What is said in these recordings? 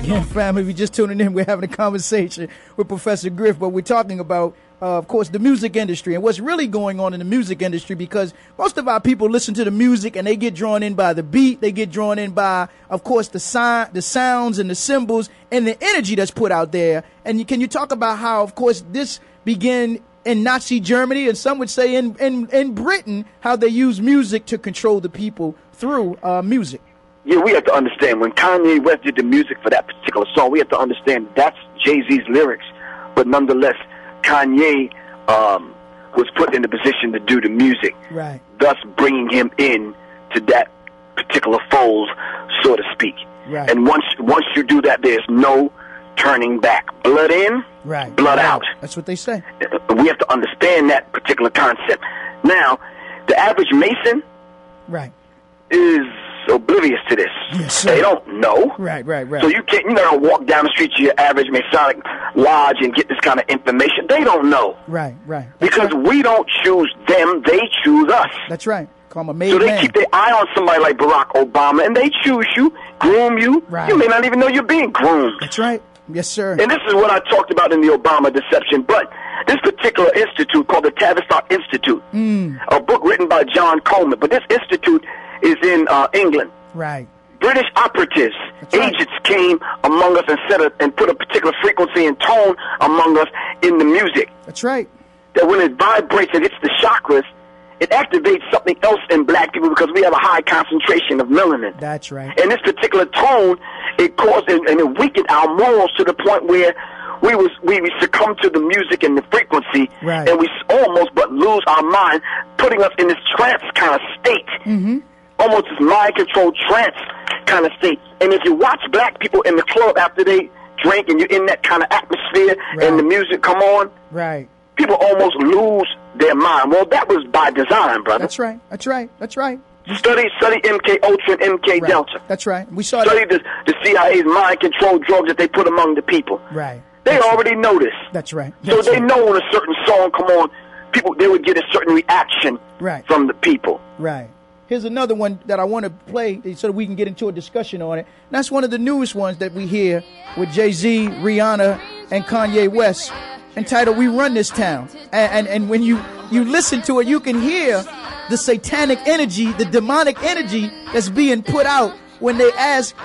Yeah, family, if you're just tuning in, we're having a conversation with Professor Griff, but we're talking about, of course, the music industry and what's really going on in the music industry, because most of our people listen to the music and they get drawn in by the beat. They get drawn in by, of course, the sounds and the symbols and the energy that's put out there. And can you talk about how, of course, this began in Nazi Germany, and some would say in Britain, how they use music to control the people through music? Yeah, we have to understand, when Kanye West did the music for that particular song, we have to understand that's Jay-Z's lyrics. But nonetheless, Kanye was put in the position to do the music, right, thus bringing him in to that particular fold, so to speak. Right. And once you do that, there's no turning back. Blood in, right, blood out. That's what they say. We have to understand that particular concept. Now, the average Mason, right, is oblivious to this. Yes, sir. They don't know. Right. So you're not gonna walk down the street to your average Masonic lodge and get this kind of information. They don't know. Right. Because we don't choose them, they choose us. That's right. Call them a made so they man. keep their eye on somebody like Barack Obama, and they choose you, groom you. Right. You may not even know you're being groomed. That's right. Yes, sir. And this is what I talked about in the Obama deception. But this particular institute called the Tavistock Institute, a book written by John Coleman. But this institute is in England. Right. British operatives, right, agents came among us and put a particular frequency and tone among us in the music. That's right. That when it vibrates and hits the chakras, it activates something else in black people because we have a high concentration of melanin. That's right. And this particular tone, it caused and it weakened our morals to the point where we succumb to the music and the frequency, right, and we almost but lose our mind, putting us in this trance kind of state. Mm-hmm. Almost this mind-controlled trance kind of state. And if you watch black people in the club after they drink and you're in that kind of atmosphere, right, and the music come on, right, people almost lose their mind. Well, that was by design, brother. That's right. Study MK Ultra and MK right. Delta. That's right. We saw Study the CIA's mind-controlled drugs that they put among the people. Right. They already know this. That's right. So they know when a certain song come on, they would get a certain reaction from the people. Right. Here's another one that I want to play so that we can get into a discussion on it. And that's one of the newest ones that we hear with Jay-Z, Rihanna, and Kanye West, entitled "We Run This Town." And when you listen to it, you can hear the satanic energy, the demonic energy that's being put out when they ask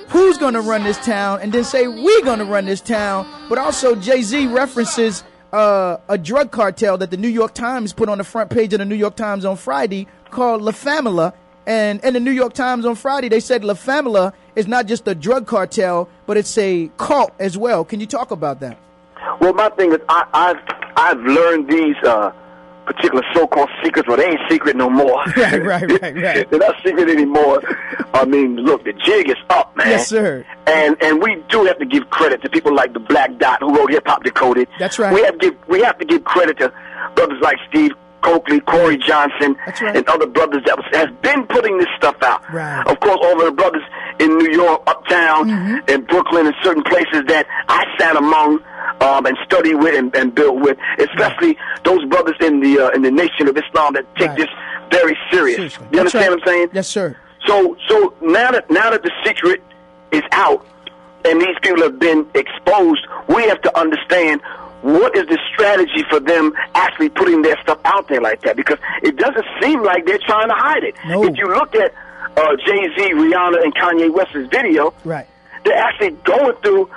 who's going to run this town, and then say we're going to run this town. But also Jay-Z references a drug cartel that the New York Times put on the front page of the New York Times on Friday called La Famila. And in the New York Times on Friday, they said La Famila is not just a drug cartel, but it's a cult as well. Can you talk about that? Well, my thing is, I've learned these particular so-called secrets. Well, they ain't secret no more. Right. They're not secret anymore. I mean, look, the jig is up, man. Yes, sir. And we do have to give credit to people like the Black Dot who wrote Hip Hop Decoded. That's right. We have to give credit to brothers like Steve Coakley, Corey Johnson, right, and other brothers that has been putting this stuff out. Right. Of course, all of the brothers in New York, Uptown, and Brooklyn, and certain places that I sat among and study with and build with, especially those brothers in the Nation of Islam that take this very serious. Seriously. You understand what I'm saying? Yes, sir. So now that the secret is out and these people have been exposed, we have to understand what is the strategy for them actually putting their stuff out there like that, because it doesn't seem like they're trying to hide it. No. If you look at Jay-Z, Rihanna, and Kanye West's video, right, they're actually going through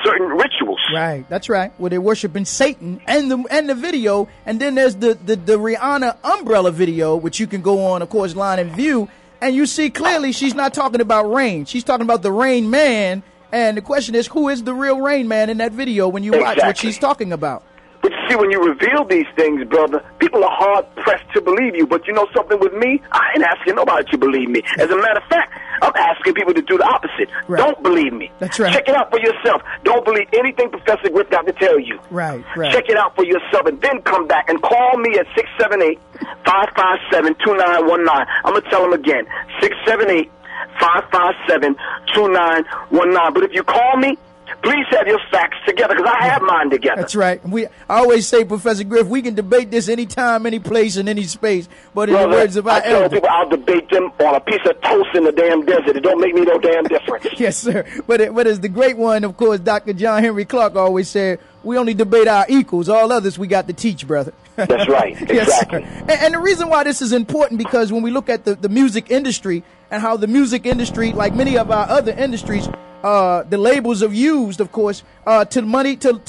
certain rituals. Right, that's right. Where they're worshiping Satan and the video, and then there's the Rihanna umbrella video, which you can go on, of course, line and view, and you see clearly she's not talking about rain. She's talking about the Rain Man, and the question is, who is the real Rain Man in that video when you watch what she's talking about? But you see, when you reveal these things, brother, people are hard-pressed to believe you. But you know something with me? I ain't asking nobody to believe me. As a matter of fact, I'm asking people to do the opposite. Right. Don't believe me. That's right. Check it out for yourself. Don't believe anything Professor Griff got to tell you. Right. Check it out for yourself, and then come back and call me at 678-557-2919. I'm going to tell them again, 678-557-2919. But if you call me, please have your facts together, because I have mine together. That's right. I always say, Professor Griff, we can debate this anytime, any place, in any space. But in the words of our I tell elder, people I'll debate them on a piece of toast in the damn desert. It don't make me no damn difference. Yes, sir. But as the great one, of course, Dr. John Henry Clark always said, we only debate our equals. All others we got to teach, brother. That's right. Exactly. Yes, and the reason why this is important, because when we look at the music industry and how the music industry, like many of our other industries, the labels are used, of course, to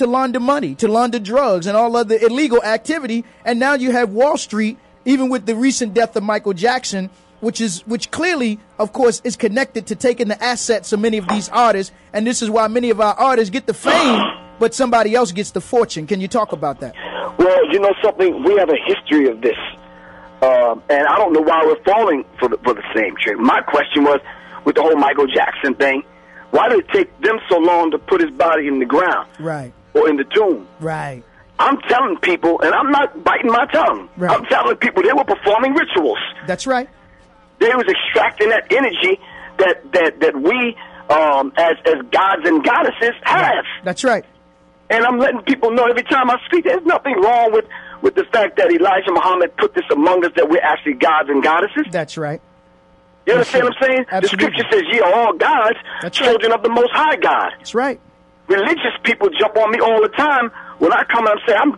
launder money, to launder drugs and all other illegal activity. And now you have Wall Street, even with the recent death of Michael Jackson, which clearly, of course, is connected to taking the assets of many of these artists. And this is why many of our artists get the fame, but somebody else gets the fortune. Can you talk about that? Well, you know something? We have a history of this. And I don't know why we're falling for the same trick. My question was, with the whole Michael Jackson thing, why did it take them so long to put his body in the ground? Right. Or in the tomb? Right. I'm telling people, and I'm not biting my tongue, right. I'm telling people they were performing rituals. That's right. They was extracting that energy that we, as gods and goddesses, have. Right. That's right. And I'm letting people know every time I speak, there's nothing wrong with the fact that Elijah Muhammad put this among us, that we're actually gods and goddesses. That's right. You understand what I'm saying? Absolutely. The scripture says, ye are all gods, That's children right. of the Most High God. That's right. Religious people jump on me all the time when I come and say, I'm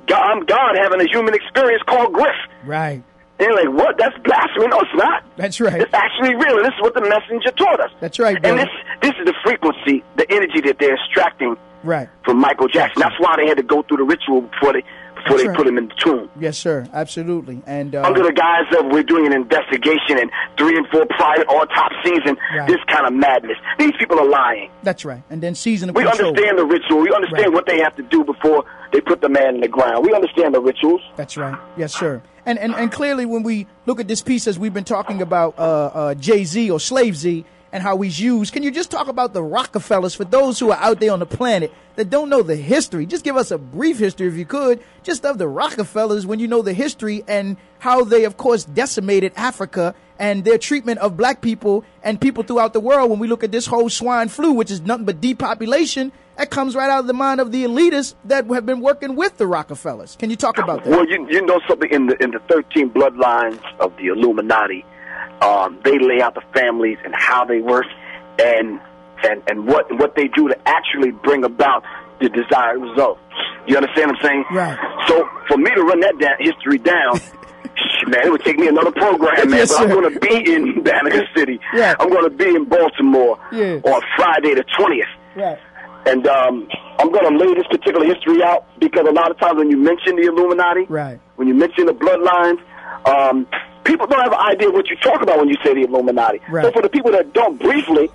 God having a human experience called Griff. Right. And they're like, what? That's blasphemy. No, it's not. That's right. It's actually real, and this is what the messenger taught us. That's right, brother. brother. And this is the frequency, the energy that they're extracting right. from Michael Jackson. That's why they had to go through the ritual before they right. put him in the tomb. Yes, sir. Absolutely. And under the guise of we're doing an investigation and 3 and 4 private autopsies and right. this kind of madness. These people are lying. That's right. And then season of we control. understand the ritual. We understand right. what they have to do before they put the man in the ground. We understand the rituals. That's right. Yes, sir. And clearly when we look at this piece, as we've been talking about Jay-Z or Slave Z and how he's used, can you just talk about the Rockefellers for those who are out there on the planet that don't know the history? Just give us a brief history, if you could, just of the Rockefellers, when you know the history and how they, of course, decimated Africa and their treatment of black people and people throughout the world. When we look at this whole swine flu, which is nothing but depopulation, that comes right out of the mind of the elitists that have been working with the Rockefellers. Can you talk about that? Well, you know something, in the 13 bloodlines of the Illuminati, they lay out the families and how they work and what they do to actually bring about the desired result. You understand what I'm saying? Right. So for me to run that history down, man, it would take me another program, man. Yes, but sir. I'm going to be in Banneker City. Right. I'm going to be in Baltimore on Friday the 20th. Right. And I'm going to lay this particular history out because a lot of times when you mention the Illuminati, right. when you mention the bloodlines, people don't have an idea what you talk about when you say the Illuminati. Right. So for the people that don't, briefly,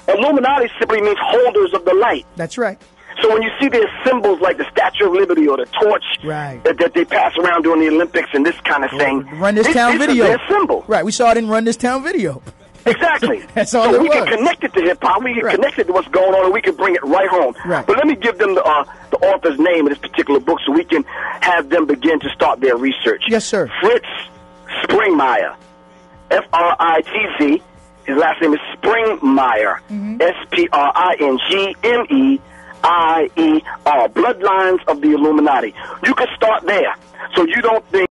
Illuminati simply means holders of the light. That's right. So when you see their symbols like the Statue of Liberty or the torch right. that they pass around during the Olympics and this kind of thing, Run This Town video. Is their symbol. Right. We saw it in Run This Town video. Exactly. That's all so it we was. can connect it to hip-hop. We can right. connect it to what's going on, and we can bring it right home. Right. But let me give them the author's name of this particular book so we can have them begin to start their research. Yes, sir. Fritz Springmeier, F-R-I-T-Z. His last name is Springmeier, S-P-R-I-N-G-M-E-I-E-R. Bloodlines of the Illuminati. You can start there, so you don't think